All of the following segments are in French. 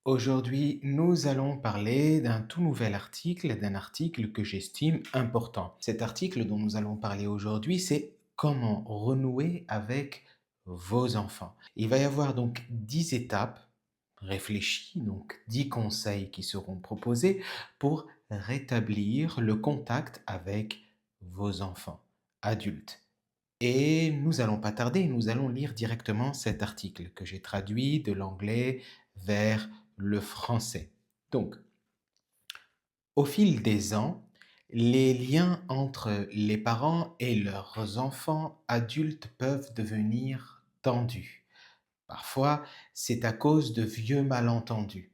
Aujourd'hui, nous allons parler d'un tout nouvel article, d'un article que j'estime important. Cet article dont nous allons parler aujourd'hui, c'est comment renouer avec vos enfants. Il va y avoir donc 10 étapes réfléchies, donc 10 conseils qui seront proposés pour rétablir le contact avec vos enfants adultes. Et nous allons pas tarder, nous allons lire directement cet article que j'ai traduit de l'anglais vers le français. Donc, au fil des ans, les liens entre les parents et leurs enfants adultes peuvent devenir tendus. Parfois, c'est à cause de vieux malentendus,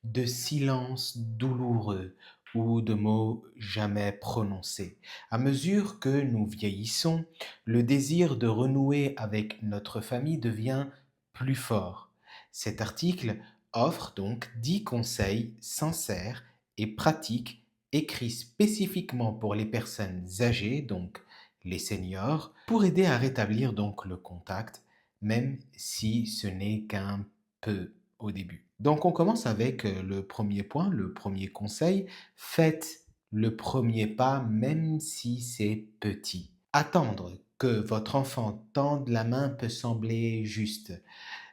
de silences douloureux ou de mots jamais prononcés. À mesure que nous vieillissons, le désir de renouer avec notre famille devient plus fort. Cet article offre donc 10 conseils sincères et pratiques écrits spécifiquement pour les personnes âgées, donc les seniors, pour aider à rétablir donc le contact même si ce n'est qu'un peu au début. Donc on commence avec le premier point, le premier conseil. Faites le premier pas même si c'est petit. Attendre que votre enfant tende la main peut sembler juste,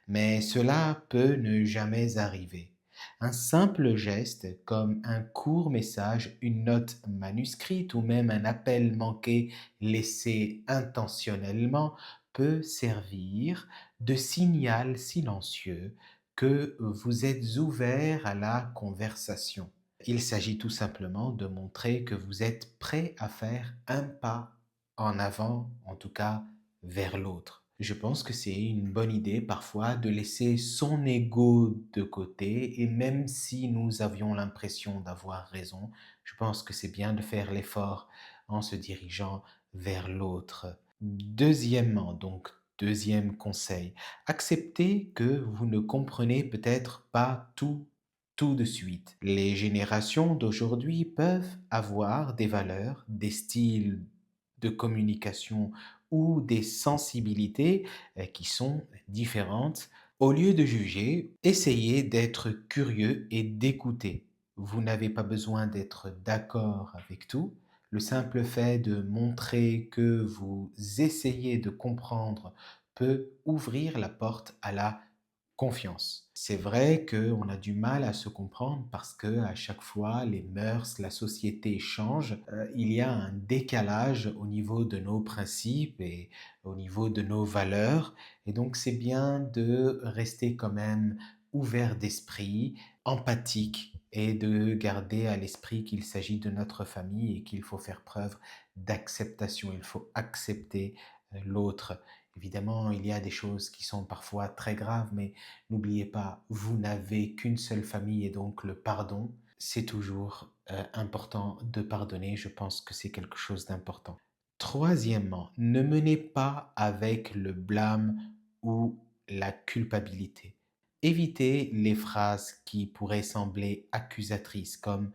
mais cela peut ne jamais arriver. Un simple geste comme un court message, une note manuscrite ou même un appel manqué laissé intentionnellement peut servir de signal silencieux que vous êtes ouvert à la conversation. Il s'agit tout simplement de montrer que vous êtes prêt à faire un pas en avant, en tout cas vers l'autre. Je pense que c'est une bonne idée parfois de laisser son ego de côté et même si nous avions l'impression d'avoir raison, je pense que c'est bien de faire l'effort en se dirigeant vers l'autre. Deuxièmement, donc deuxième conseil, acceptez que vous ne comprenez peut-être pas tout de suite. Les générations d'aujourd'hui peuvent avoir des valeurs, des styles de communication ou des sensibilités qui sont différentes. Au lieu de juger, essayez d'être curieux et d'écouter. Vous n'avez pas besoin d'être d'accord avec tout. Le simple fait de montrer que vous essayez de comprendre peut ouvrir la porte à la confiance. C'est vrai qu'on a du mal à se comprendre parce que à chaque fois les mœurs, la société change. Il y a un décalage au niveau de nos principes et au niveau de nos valeurs. Et donc c'est bien de rester quand même ouvert d'esprit, empathique et de garder à l'esprit qu'il s'agit de notre famille et qu'il faut faire preuve d'acceptation. Il faut accepter l'autre. Évidemment, il y a des choses qui sont parfois très graves, mais n'oubliez pas, vous n'avez qu'une seule famille et donc le pardon, c'est toujours important de pardonner. Je pense que c'est quelque chose d'important. Troisièmement, ne menez pas avec le blâme ou la culpabilité. Évitez les phrases qui pourraient sembler accusatrices comme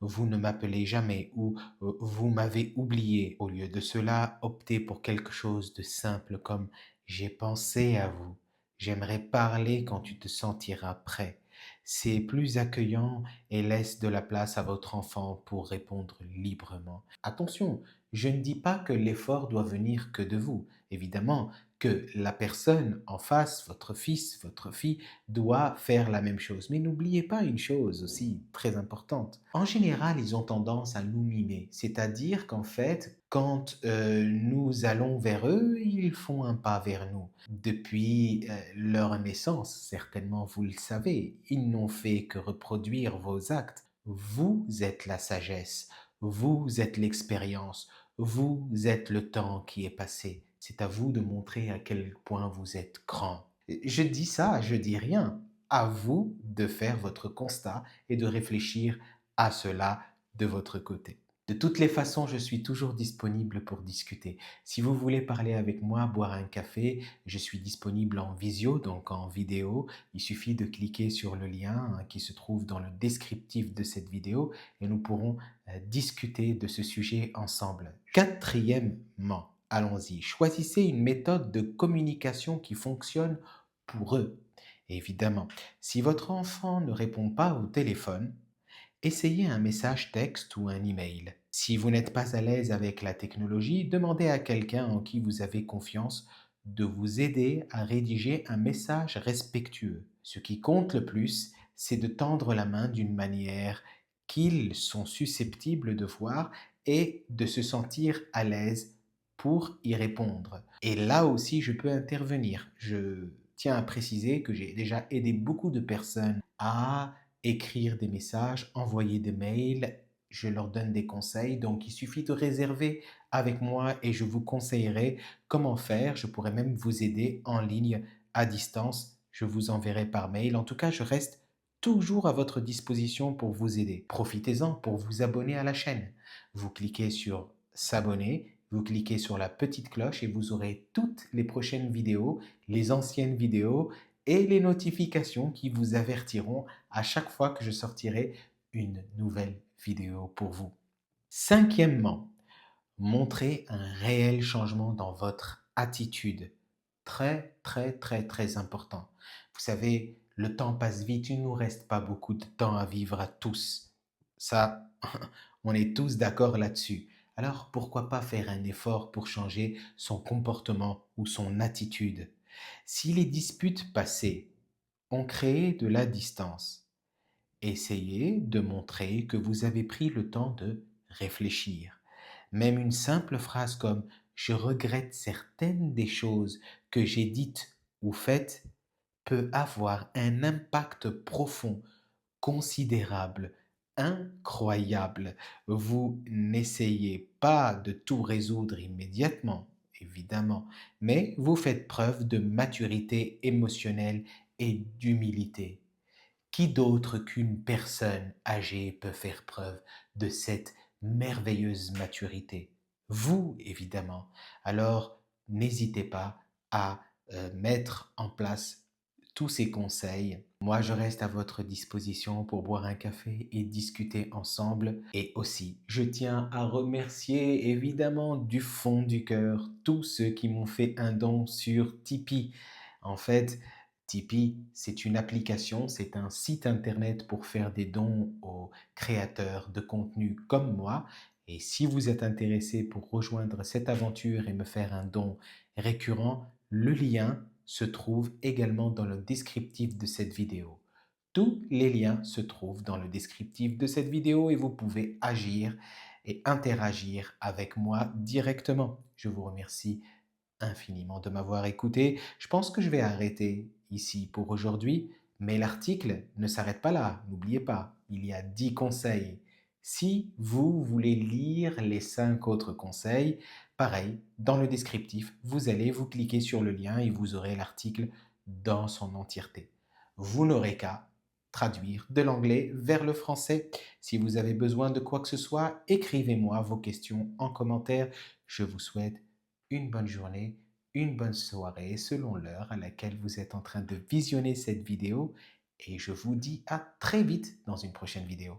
vous ne m'appelez jamais ou vous m'avez oublié. Au lieu de cela, optez pour quelque chose de simple comme j'ai pensé à vous. J'aimerais parler quand tu te sentiras prêt. C'est plus accueillant et laisse de la place à votre enfant pour répondre librement. Attention, je ne dis pas que l'effort doit venir que de vous. Évidemment que la personne en face, votre fils, votre fille, doit faire la même chose. Mais n'oubliez pas une chose aussi très importante. En général, ils ont tendance à nous mimer. C'est-à-dire qu'en fait, quand nous allons vers eux, ils font un pas vers nous. Depuis leur naissance, certainement vous le savez, ils n'ont fait que reproduire vos actes. Vous êtes la sagesse, vous êtes l'expérience, vous êtes le temps qui est passé. C'est à vous de montrer à quel point vous êtes grand. Je dis ça, je dis rien. À vous de faire votre constat et de réfléchir à cela de votre côté. De toutes les façons, je suis toujours disponible pour discuter. Si vous voulez parler avec moi, boire un café, je suis disponible en visio, donc en vidéo. Il suffit de cliquer sur le lien qui se trouve dans le descriptif de cette vidéo et nous pourrons discuter de ce sujet ensemble. Quatrièmement, allons-y, choisissez une méthode de communication qui fonctionne pour eux. Évidemment, si votre enfant ne répond pas au téléphone, essayez un message texte ou un email. Si vous n'êtes pas à l'aise avec la technologie, demandez à quelqu'un en qui vous avez confiance de vous aider à rédiger un message respectueux. Ce qui compte le plus, c'est de tendre la main d'une manière qu'ils sont susceptibles de voir et de se sentir à l'aise pour y répondre. Et là aussi, je peux intervenir. Je tiens à préciser que j'ai déjà aidé beaucoup de personnes à écrire des messages, envoyer des mails, je leur donne des conseils. Donc, il suffit de réserver avec moi et je vous conseillerai comment faire. Je pourrais même vous aider en ligne, à distance. Je vous enverrai par mail. En tout cas, je reste toujours à votre disposition pour vous aider. Profitez-en pour vous abonner à la chaîne. Vous cliquez sur s'abonner, vous cliquez sur la petite cloche et vous aurez toutes les prochaines vidéos, les anciennes vidéos et les notifications qui vous avertiront à chaque fois que je sortirai une nouvelle vidéo pour vous. Cinquièmement, montrez un réel changement dans votre attitude. Très, très, très, très important. Vous savez, le temps passe vite, il ne nous reste pas beaucoup de temps à vivre à tous. Ça, on est tous d'accord là-dessus. Alors pourquoi pas faire un effort pour changer son comportement ou son attitude? Si les disputes passées ont créé de la distance, essayez de montrer que vous avez pris le temps de réfléchir. Même une simple phrase comme je regrette certaines des choses que j'ai dites ou faites peut avoir un impact profond, considérable, incroyable. Vous n'essayez pas de tout résoudre immédiatement, évidemment, mais vous faites preuve de maturité émotionnelle et d'humilité. Qui d'autre qu'une personne âgée peut faire preuve de cette merveilleuse maturité? Vous, évidemment. Alors, n'hésitez pas à mettre en place tous ces conseils. Moi, je reste à votre disposition pour boire un café et discuter ensemble. Et aussi, je tiens à remercier évidemment du fond du cœur tous ceux qui m'ont fait un don sur Tipeee. En fait, Tipeee, c'est une application, c'est un site internet pour faire des dons aux créateurs de contenu comme moi. Et si vous êtes intéressé pour rejoindre cette aventure et me faire un don récurrent, le lien se trouve également dans le descriptif de cette vidéo. Tous les liens se trouvent dans le descriptif de cette vidéo et vous pouvez agir et interagir avec moi directement. Je vous remercie infiniment de m'avoir écouté. Je pense que je vais arrêter ici pour aujourd'hui, mais l'article ne s'arrête pas là. N'oubliez pas, il y a 10 conseils. Si vous voulez lire les 5 autres conseils, pareil, dans le descriptif, vous allez vous cliquer sur le lien et vous aurez l'article dans son entièreté. Vous n'aurez qu'à traduire de l'anglais vers le français. Si vous avez besoin de quoi que ce soit, écrivez-moi vos questions en commentaire. Je vous souhaite une bonne journée, une bonne soirée selon l'heure à laquelle vous êtes en train de visionner cette vidéo et je vous dis à très vite dans une prochaine vidéo.